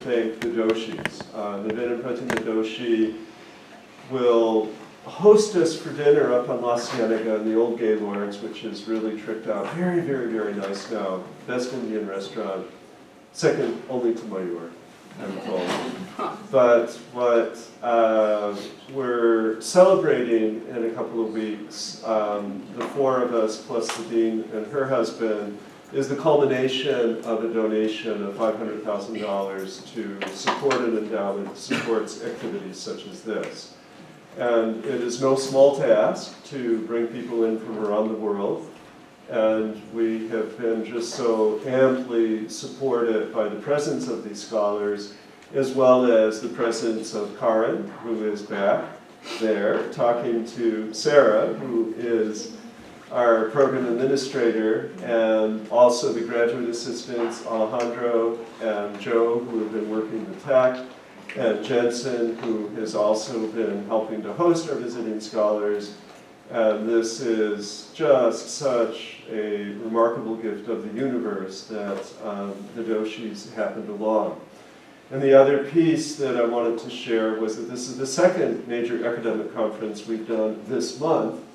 thank the doshis. Nivedana Pratima Doshi will host us for dinner up on La Cienega in the old Gaylords, which is really tricked out. Very, very, very nice now. Best Indian restaurant. Second only to Mayur, I'm told. But what we're celebrating in a couple of weeks, the four of us plus the dean and her husband, is the culmination of a donation of $500,000 to support an endowment that supports activities such as this. And it is no small task to bring people in from around the world. And we have been just so amply supported by the presence of these scholars, as well as the presence of Karen, who is back there, talking to Sarah, who is our program administrator, and also the graduate assistants, Alejandro and Joe, who have been working the tech, and Jensen, who has also been helping to host our visiting scholars. And this is just such a remarkable gift of the universe that the doshis happened along. And the other piece that I wanted to share was that this is the second major academic conference we've done this month.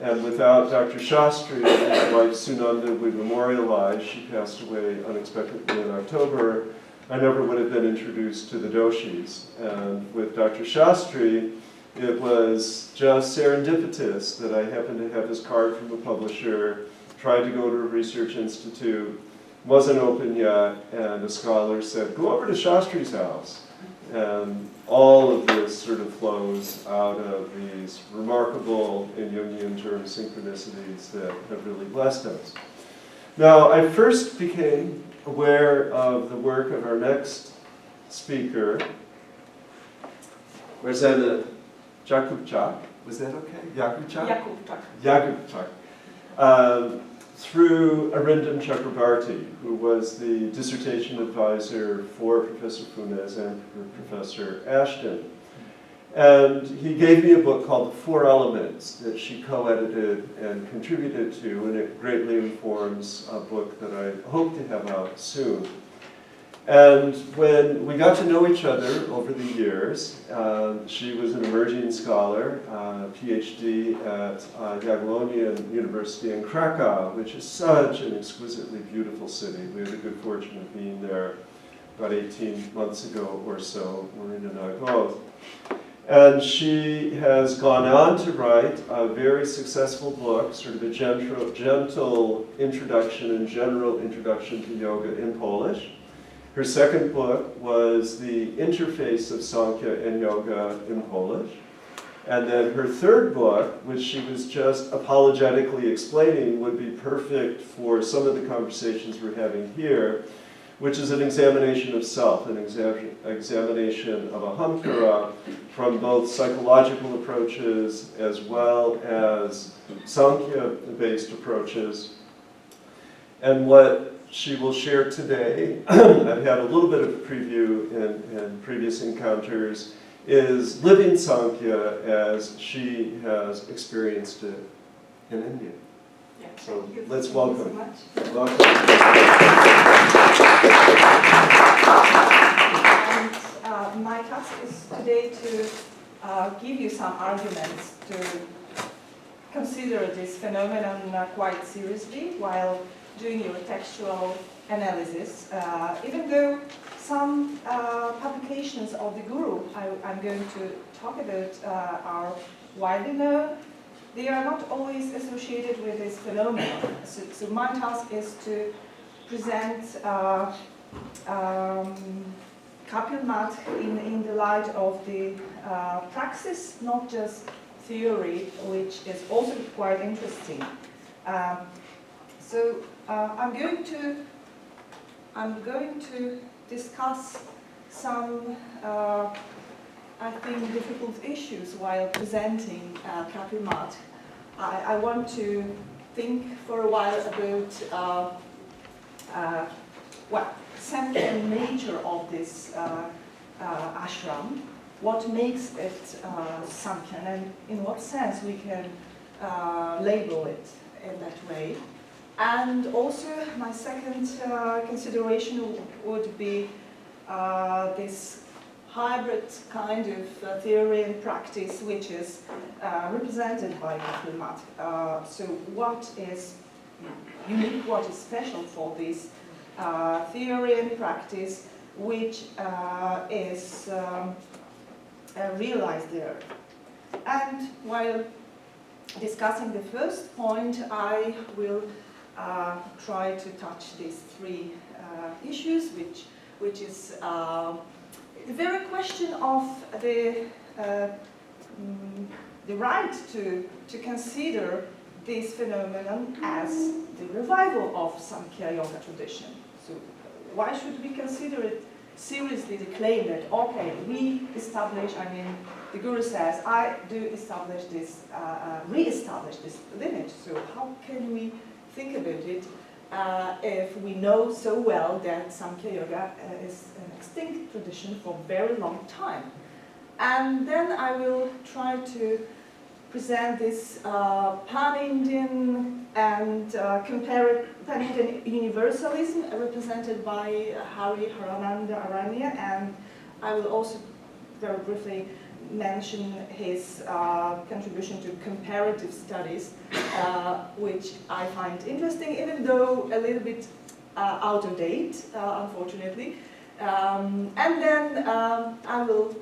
And without Dr. Shastri, his wife Sunanda, we memorialized. She passed away unexpectedly in October. I never would have been introduced to the doshis. And with Dr. Shastri, it was just serendipitous that I happened to have his card from a publisher, tried to go to a research institute, wasn't open yet, and a scholar said, go over to Shastri's house. And all of this sort of flows out of these remarkable, in Jungian terms, synchronicities that have really blessed us. Now, I first became aware of the work of our next speaker, Marzenna Jakubczak. Was that okay? Jakubczak? Jakubczak. Through Arindam Chakrabarti, who was the dissertation advisor for Professor Funes and for Professor Ashton. And he gave me a book called The Four Elements that she co-edited and contributed to, and it greatly informs a book that I hope to have out soon. And when we got to know each other over the years, she was an emerging scholar, Ph.D. at Jagiellonian University in Krakow, which is such an exquisitely beautiful city. We had the good fortune of being there about 18 months ago or so, Marina and I both. And she has gone on to write a very successful book, sort of a gentle introduction and general introduction to yoga in Polish. Her second book was the interface of Samkhya and yoga in Polish. And then her third book, which she was just apologetically explaining would be perfect for some of the conversations we're having here, which is an examination of self, an examination of ahamkara from both psychological approaches as well as Samkhya-based approaches. And what she will share today, I've had a little bit of a preview in previous encounters, is living Samkhya as she has experienced it in India. Yeah, so Thank let's you welcome. so much. Welcome. And my task is today to give you some arguments to consider this phenomenon quite seriously while doing your textual analysis, even though some publications of the guru I'm going to talk about are widely known, they are not always associated with this phenomenon. So my task is to present Kāpil Maṭh in the light of the praxis, not just theory, which is also quite interesting. So I'm going to discuss some, I think, difficult issues while presenting Kāpil Maṭh. I want to think for a while about what central nature of this ashram, what makes it Samkhya, and in what sense we can label it in that way. And also, my second consideration would be this hybrid kind of theory and practice which is represented by Kāpil Maṭh. So what is unique, what is special for this theory and practice which is realized there? And while discussing the first point, I will try to touch these three issues, which is the very question of the right to consider this phenomenon as the revival of Sāṃkhyayoga tradition. So why should we consider it seriously, the claim that, okay, we establish, I mean, the Guru says, I do establish this, re-establish this lineage, so how can we think about it if we know so well that Sāṃkhyayoga is an extinct tradition for a very long time? And then I will try to present this pan-Indian and pan-Indian universalism represented by Hariharānanda Ārāṇya, and I will also very briefly mention his contribution to comparative studies, which I find interesting, even though a little bit out of date, unfortunately. And then I will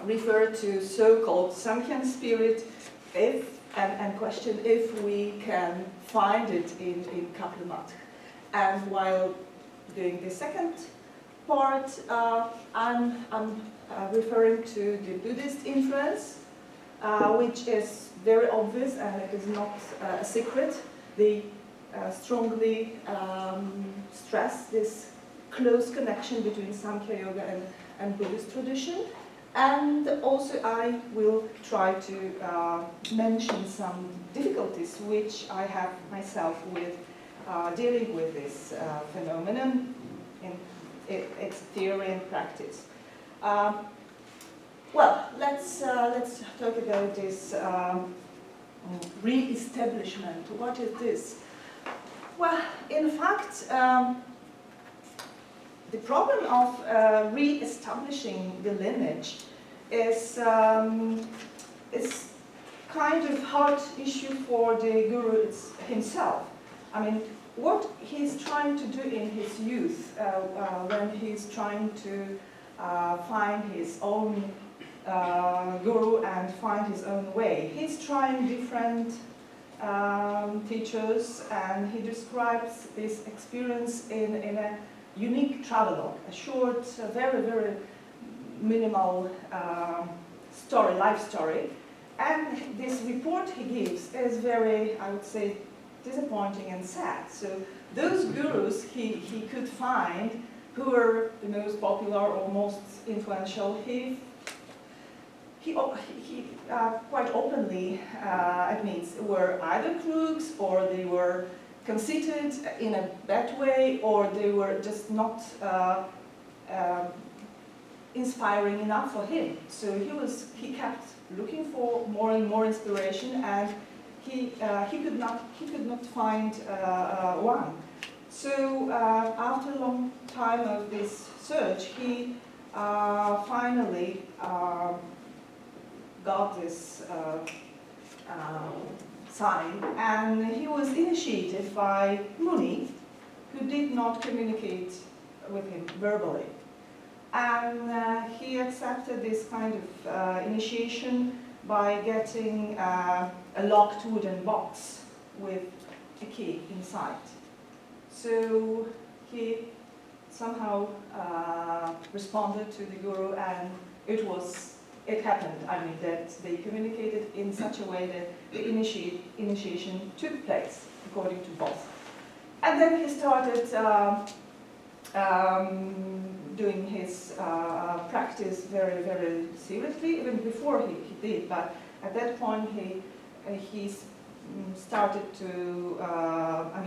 refer to so-called Samkhyan spirit, and question if we can find it in Kāpil Maṭh. And while doing the second part, I'm referring to the Buddhist influence, which is very obvious and it is not a secret. They strongly stress this close connection between Sāṃkhyayoga and Buddhist tradition. And also I will try to mention some difficulties which I have myself with dealing with this phenomenon in its theory and practice. Well, let's talk about this re-establishment. What is this? Well, in fact, the problem of re-establishing the lineage is kind of hard issue for the Guru himself. I mean, what he's trying to do in his youth, when he's trying to find his own Guru and find his own way, he's trying different teachers, and he describes this experience in a unique travelogue, a short, very, very minimal life story. And this report he gives is very, I would say, disappointing and sad. So those gurus he could find who were the most popular or most influential, he quite openly admits were either crooks, or they were conceited in a bad way, or they were just not inspiring enough for him. So he kept looking for more and more inspiration, and he could not find one. So after a long time of this search, he finally got this sign, and he was initiated by Muni, who did not communicate with him verbally. And he accepted this kind of initiation by getting a locked wooden box with a key inside. So he somehow responded to the Guru, and it happened. I mean, that they communicated in such a way that the initiation took place according to both. And then he started doing his practice very, very seriously, even before he did. But at that point, he started to,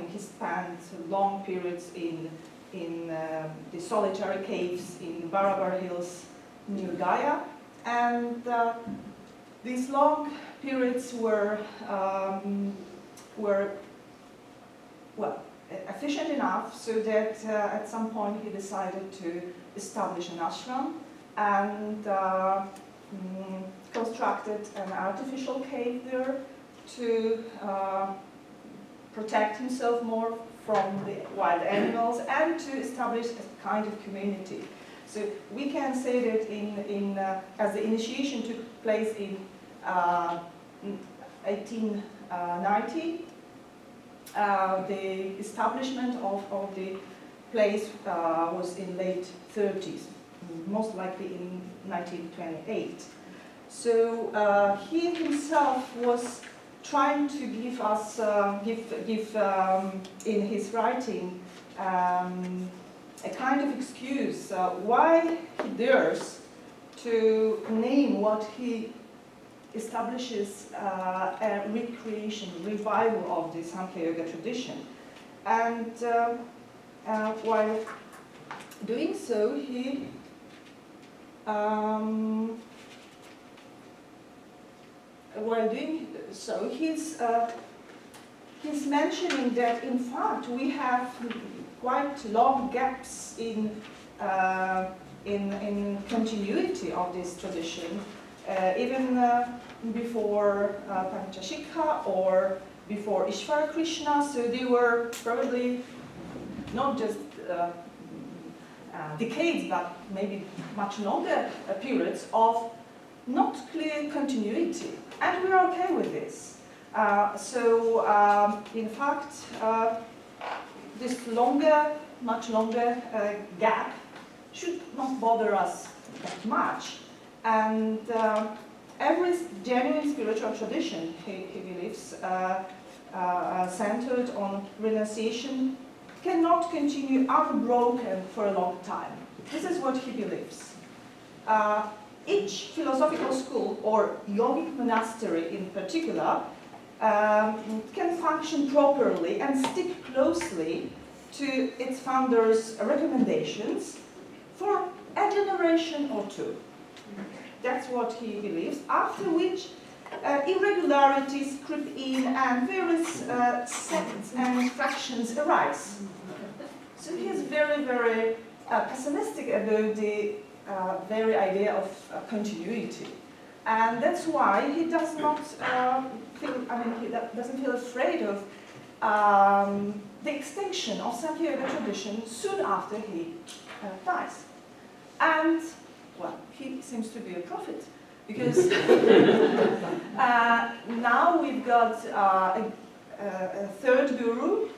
he spent long periods in the solitary caves in Barabar Hills near Gaya. And these long periods were efficient enough so that at some point he decided to establish an ashram and constructed an artificial cave there to protect himself more from the wild animals and to establish a kind of community. So we can say that as the initiation took place in 1890, the establishment of the place was in late 30s, most likely in 1928. So he himself was trying to give us, in his writing, a kind of excuse why he dares to name what he establishes a recreation, revival of the Sāṃkhyayoga tradition. And while doing so, he's mentioning that in fact we have quite long gaps in continuity of this tradition, even before Patañjali or before Īśvarakṛṣṇa. So they were probably not just decades, but maybe much longer periods of not clear continuity. And we're okay with this. In fact, this much longer gap should not bother us that much. And every genuine spiritual tradition, he believes, centered on renunciation, cannot continue unbroken for a long time. This is what he believes. Each philosophical school, or yogic monastery in particular, can function properly and stick closely to its founders' recommendations for a generation or two. That's what he believes, after which irregularities creep in and various sects and fractions arise. So he is very, very pessimistic about the very idea of continuity. And that's why he does not doesn't feel afraid of the extinction of Sāṃkhyayoga tradition soon after he dies. And, well, he seems to be a prophet, because now we've got a third guru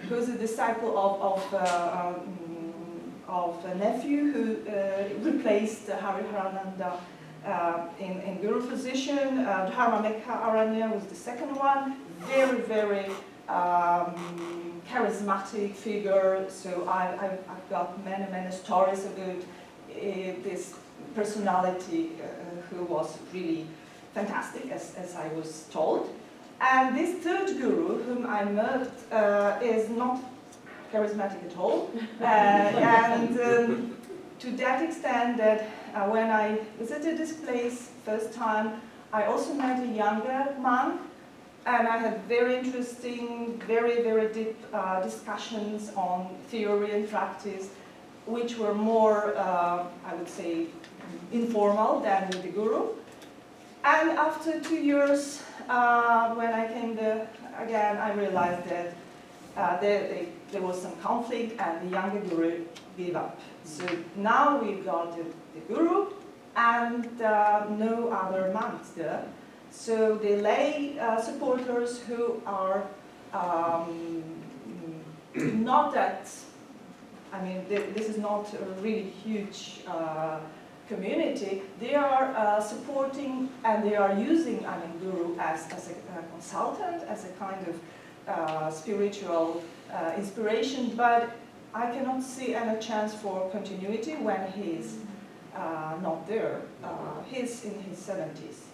who's a disciple of a nephew who replaced Hariharānanda in guru position. Āraṇya was the second one, very, very charismatic figure. So I've got many, many stories about this personality who was really fantastic, as I was told. And this third guru, whom I met, is not charismatic at all. And to that extent that when I visited this place first time, I also met a younger monk, and I had very interesting, very, very deep discussions on theory and practice, which were more, I would say, informal than with the guru. And after 2 years, when I came there again, I realized that there was some conflict, and the younger guru gave up. So now we've got the guru and no other monks there. So the lay supporters who are not that, this is not a really huge community. They are supporting, and they are using guru as a consultant, as a kind of spiritual inspiration, but I cannot see any chance for continuity when he's not there. He's in his 70s.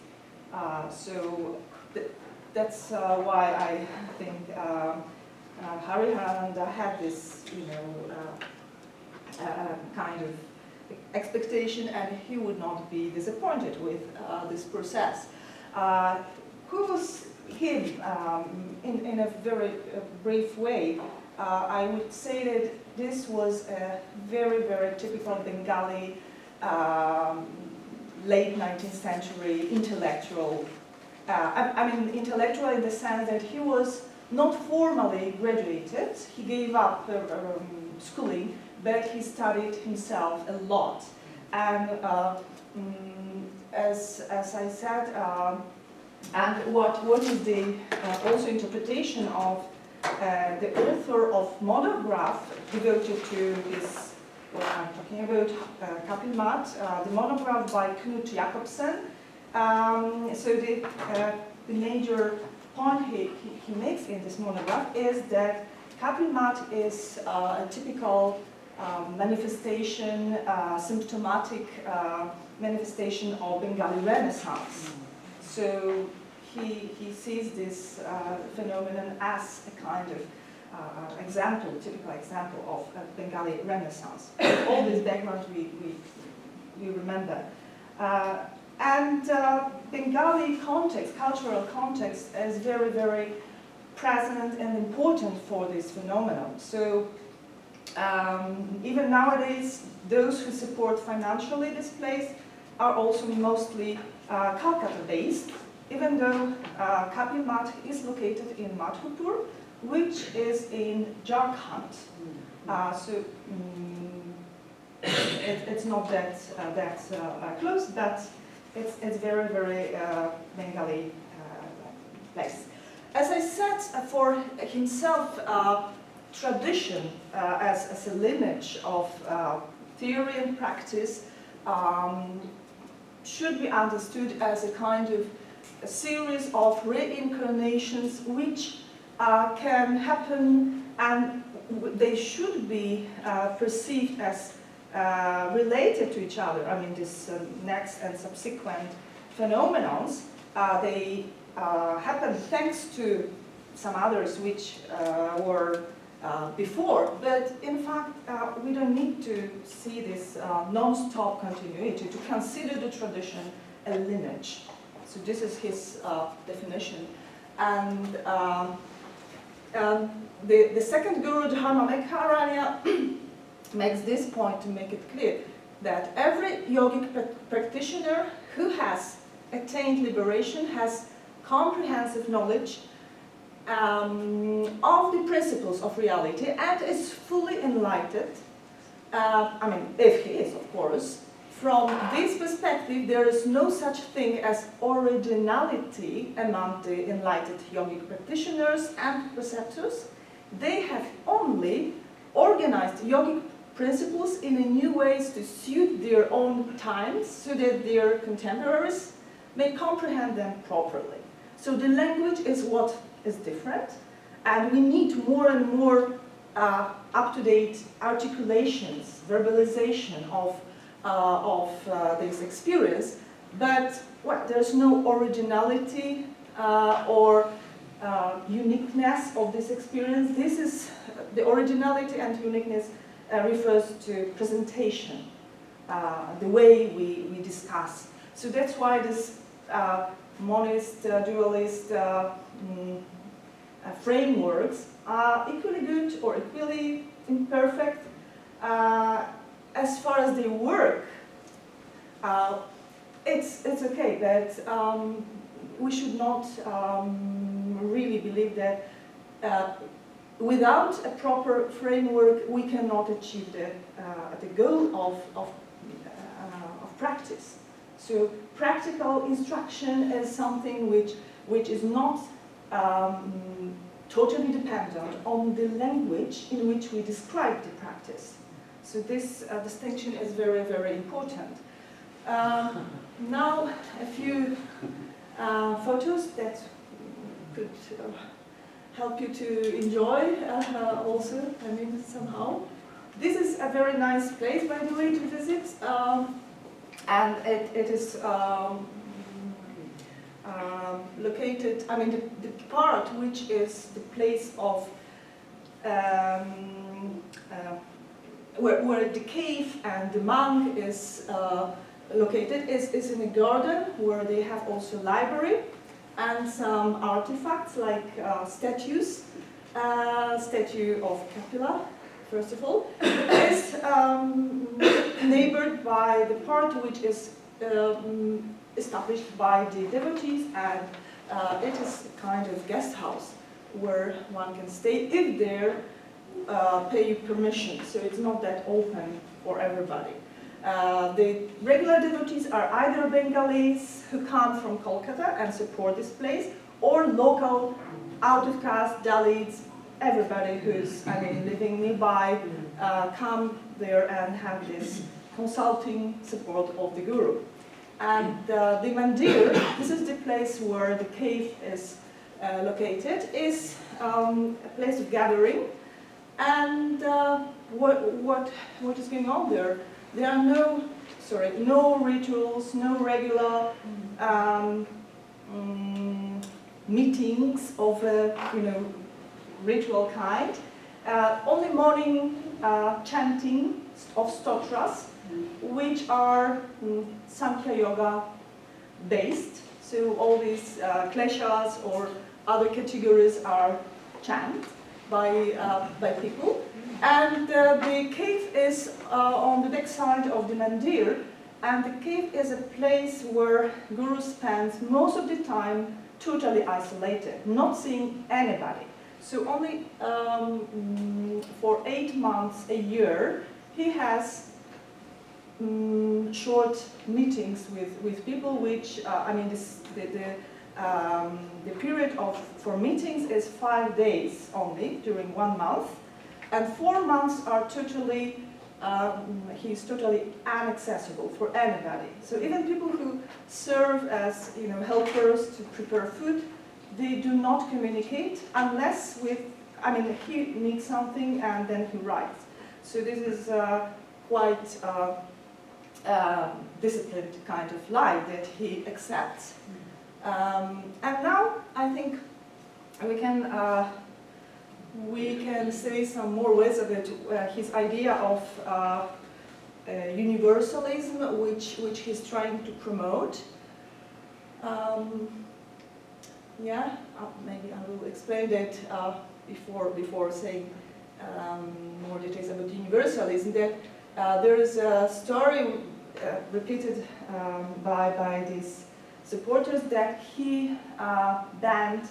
That's why I think Hariharānanda had this, kind of expectation, and he would not be disappointed with this process. Who was him in a very brief way, I would say that this was a very, very typical Bengali late 19th century intellectual. I mean, intellectual in the sense that he was not formally graduated. He gave up schooling, but he studied himself a lot. And as I said, and what is the also interpretation of the author of monograph devoted to this, what I'm talking about, Kāpil Maṭh, the monograph by Knut Jacobsen. So the major point he makes in this monograph is that Kāpil Maṭh is a typical manifestation, symptomatic manifestation of Bengali Renaissance. So he sees this phenomenon as a kind of example, typical example of Bengali Renaissance. All this background we remember. And Bengali context, cultural context, is very, very present and important for this phenomenon. So even nowadays, those who support financially this place are also mostly Calcutta-based, even though Kāpil Maṭh is located in Madhupur, which is in Jharkhand. So it's not that close, but it's very, very Bengali place. As I said, for himself, tradition as a lineage of theory and practice should be understood as a kind of a series of reincarnations which can happen, and they should be perceived as related to each other. I mean, this next and subsequent phenomena, they happen thanks to some others which were before, but in fact we don't need to see this non-stop continuity to consider the tradition a lineage. So this is his definition. And the second guru, Dharma Āraṇya, makes this point to make it clear that every yogic practitioner who has attained liberation has comprehensive knowledge of the principles of reality and is fully enlightened. I mean, if he is, of course. From this perspective, there is no such thing as originality among the enlightened yogic practitioners and preceptors. They have only organized yogic principles in a new ways to suit their own times so that their contemporaries may comprehend them properly. So the language is what is different, and we need more and more up-to-date articulations, verbalization of this experience, but well, there's no originality or uniqueness of this experience. This is the originality and uniqueness refers to presentation, the way we discuss. So that's why this monist, dualist frameworks are equally good or equally imperfect. As far as they work, it's okay, but we should not really believe that without a proper framework we cannot achieve the goal of practice. So practical instruction is something which is not totally dependent on the language in which we describe the practice. So this distinction is very, very important. Now a few photos that could help you to enjoy also, I mean, somehow. This is a very nice place, by the way, to visit. And it is located, I mean, the part which is the place of where the cave and the monk is located is in a garden where they have also library. and some artifacts like statues. Statue of Kāpila, first of all, is neighbored by the part which is established by the devotees, and it is a kind of guest house where one can stay if they pay you permission, so it's not that open for everybody. The regular devotees are either Bengalis who come from Kolkata and support this place, or local out-of-caste Dalits, everybody who's living nearby, come there and have this consulting support of the Guru. And the mandir, this is the place where the cave is located, is a place of gathering. And what is going on there? There are no rituals, no regular meetings of a ritual kind. Only morning chanting of stotras, which are Sāṃkhyayoga based. So all these kleshas or other categories are chanted by people. And the cave is on the back side of the mandir, and the cave is a place where Guru spends most of the time totally isolated, not seeing anybody. So only for 8 months a year, he has short meetings with people, which the period for meetings is 5 days only during 1 month, and 4 months are totally he's totally inaccessible for anybody. So even people who serve as helpers to prepare food, they do not communicate unless he needs something and then he writes. So this is quite disciplined kind of life that he accepts. And now I think we can say some more words about his idea of universalism, which he's trying to promote. Maybe I will explain that before saying more details about universalism. That there is a story repeated by these supporters that he banned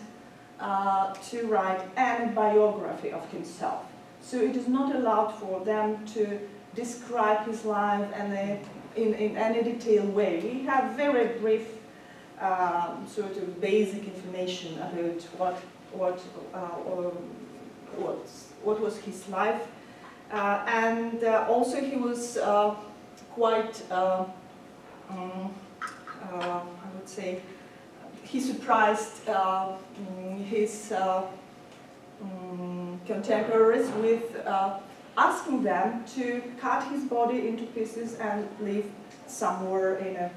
to write any biography of himself. So it is not allowed for them to describe his life in any detailed way. We have very brief sort of basic information about what was his life, and also he was quite I would say he surprised his contemporaries with asking them to cut his body into pieces and live somewhere in a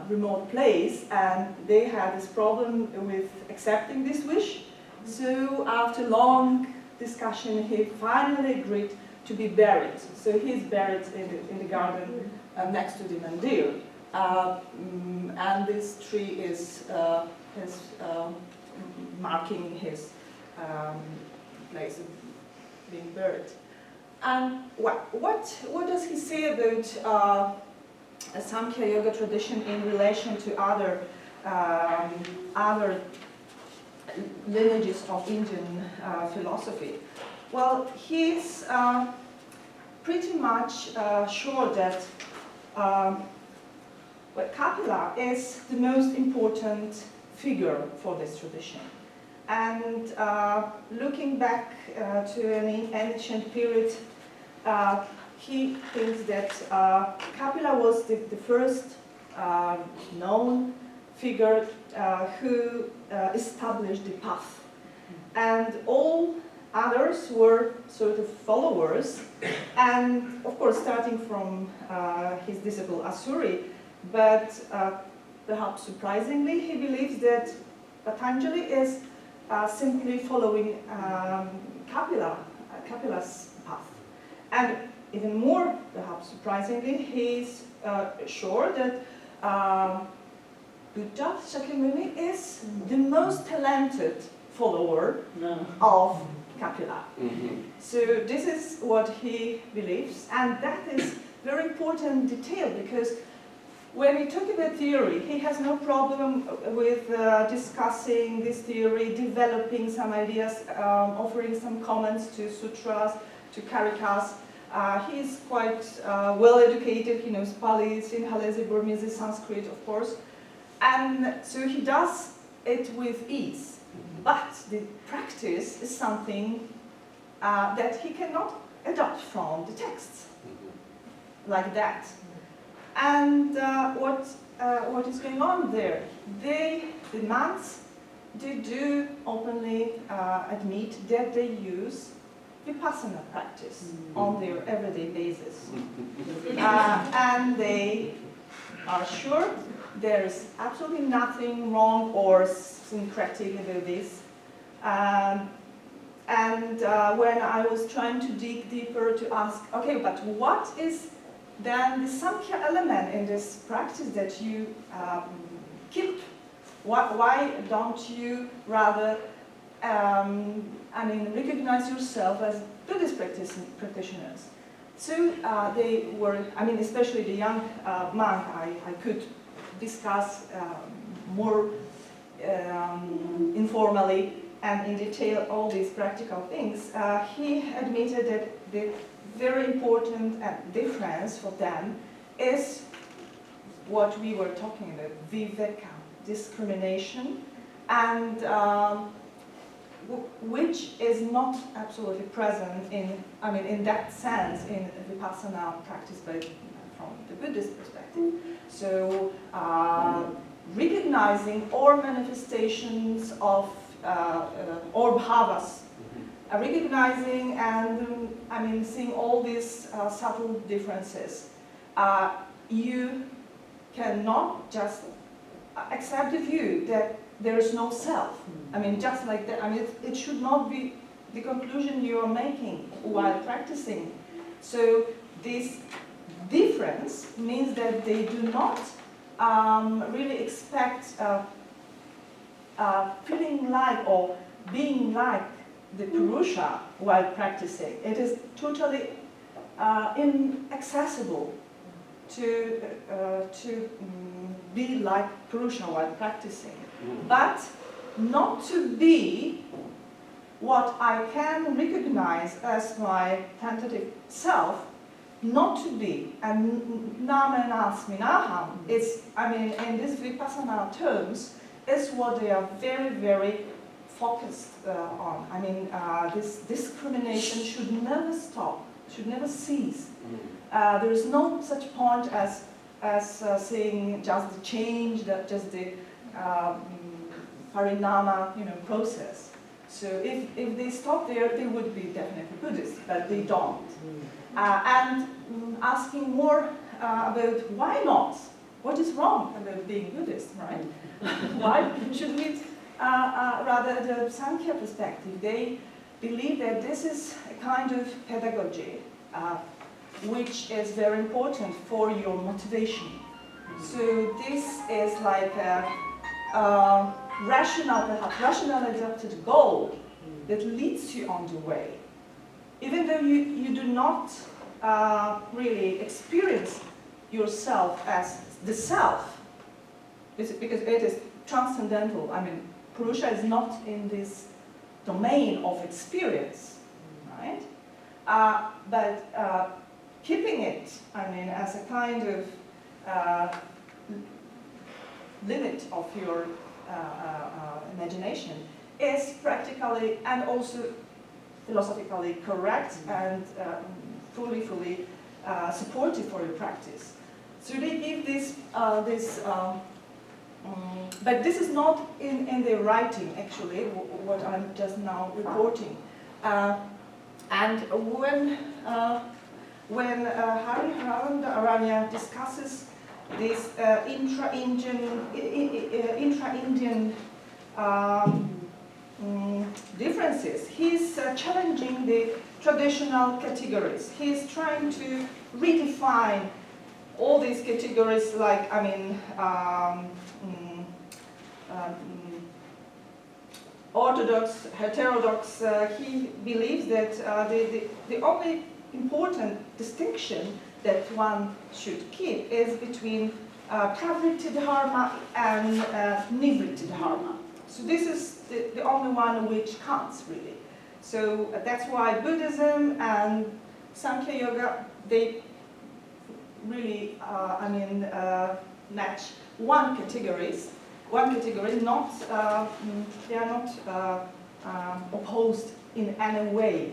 remote place, and they had this problem with accepting this wish. So after long discussion, he finally agreed to be buried. So he's buried in the garden next to the mandir. And this tree is marking his place of being buried. And what does he say about a Sāṃkhyayoga tradition in relation to other lineages of Indian philosophy? Well, he's pretty much sure that Kāpila is the most important figure for this tradition. And looking back to an ancient period, he thinks that Kāpila was the first known figure who established the path. And all others were sort of followers, and of course starting from his disciple Asuri, but perhaps surprisingly, he believes that Patañjali is simply following Kāpila's path. And even more, perhaps surprisingly, he's sure that Buddha Shakyamuni is the most talented follower of Kāpila. So this is what he believes, and that is very important detail, because when we talk about theory, he has no problem with discussing this theory, developing some ideas, offering some comments to sutras, to karikas. He is quite well educated, he knows Pali, Sinhalese, Burmese, Sanskrit, of course. And so he does it with ease. But the practice is something that he cannot adopt from the texts, like that. And what is going on there? The monks, they do openly admit that they use Vipassana practice on their everyday basis. And they are sure there is absolutely nothing wrong or syncretic about this. When I was trying to dig deeper to ask, okay, but what is then the Samkhya element in this practice that you keep? Why don't you rather, recognize yourself as Buddhist practitioners? So they were, especially the young monk, I could discuss more informally and in detail all these practical things. He admitted that the very important difference for them is what we were talking about, viveka, discrimination, and which is not absolutely present in that sense in Vipassana practice, but from the Buddhist perspective. So recognizing all manifestations of or bhavas, recognizing and seeing all these subtle differences. You cannot just accept the view that there is no self. Just like that. It should not be the conclusion you are making while practicing. So this difference means that they do not really expect feeling like or being like the Purusha while practicing. It is totally inaccessible to be like Purusha while practicing. But not to be what I can recognize as my tentative self, not to be, and namanasminaham is, in these Vipassana terms, is what they are very, very focused on. This discrimination should never stop, should never cease. There is no such point as seeing just the change, just the parinama, process. So if they stop there, they would be definitely Buddhist, but they don't. And asking more about why not? What is wrong about being Buddhist, right? Why should we, rather the Samkhya perspective, they believe that this is a kind of pedagogy which is very important for your motivation. So this is like a rational, perhaps rational adapted goal that leads you on the way. Even though you do not really experience yourself as the self, because it is transcendental. Purusha is not in this domain of experience, right? But keeping it, as a kind of limit of your imagination is practically and also philosophically correct and fully supportive for your practice. So they give this, but this is not in their writing actually, what I'm just now reporting. And when Hariharānanda Ārāṇya discusses these intra-Indian differences, he's challenging the traditional categories. He's trying to redefine all these categories like, orthodox, heterodox, he believes that the only important distinction that one should keep is between pravritti dharma and nivritti dharma. So this is the only one which counts, really. So that's why Buddhism and Sāṃkhyayoga, they really, match one category, not, they are not opposed in any way.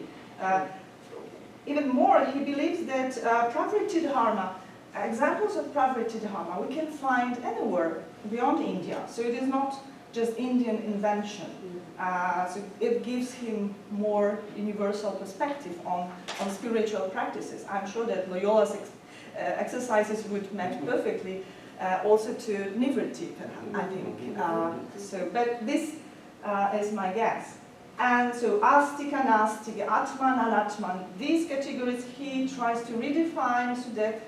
Even more, he believes that pravritti dharma, examples of pravritti dharma, we can find anywhere beyond India. So it is not just Indian invention. So it gives him more universal perspective on spiritual practices. I'm sure that Loyola's exercises would match perfectly also to nivritti, I think. But this is my guess. And so astika, nastika, atman, anatman, these categories he tries to redefine so that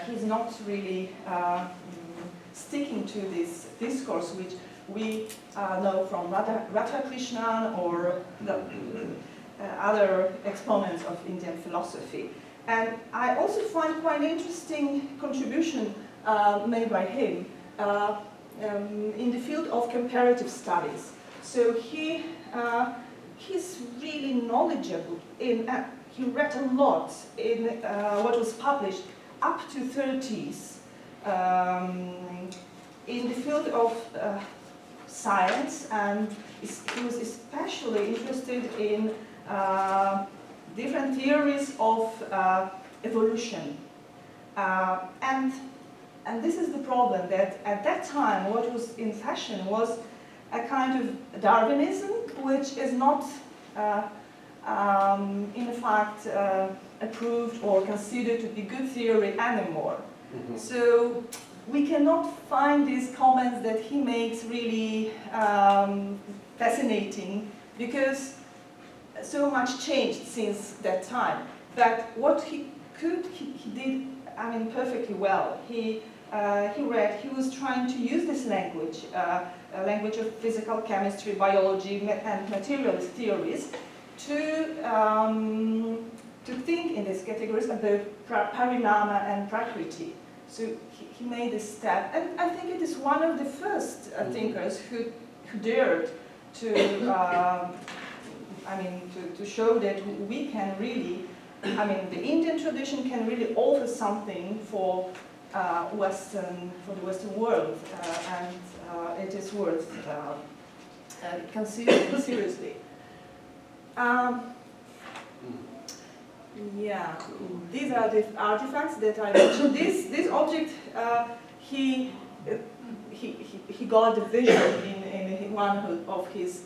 he's not really sticking to this discourse which we know from Radhakrishnan or the other exponents of Indian philosophy. And I also find quite an interesting contribution made by him in the field of comparative studies. So he's really knowledgeable in, he read a lot in what was published up to 30s in the field of science, and he was especially interested in different theories of evolution. And this is the problem, that at that time what was in fashion was a kind of Darwinism, which is not in fact approved or considered to be good theory anymore. Mm-hmm. So we cannot find these comments that he makes really fascinating, because so much changed since that time. But what he did, perfectly well. He was trying to use this language, a language of physical chemistry, biology, and materialist theories, to think in these categories about parinama and prakriti. So he made this step, and I think it is one of the first thinkers who dared to show that we can really, the Indian tradition can really offer something for the Western world, and it is worth considering seriously. Yeah, these are the artifacts that I mentioned. This object, he got a vision in one of his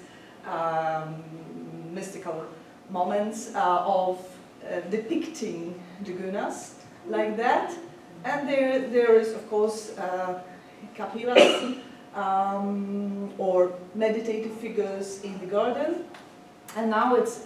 mystical moments of depicting the gunas like that. And there is, of course, Kapilas or meditative figures in the garden. And now it's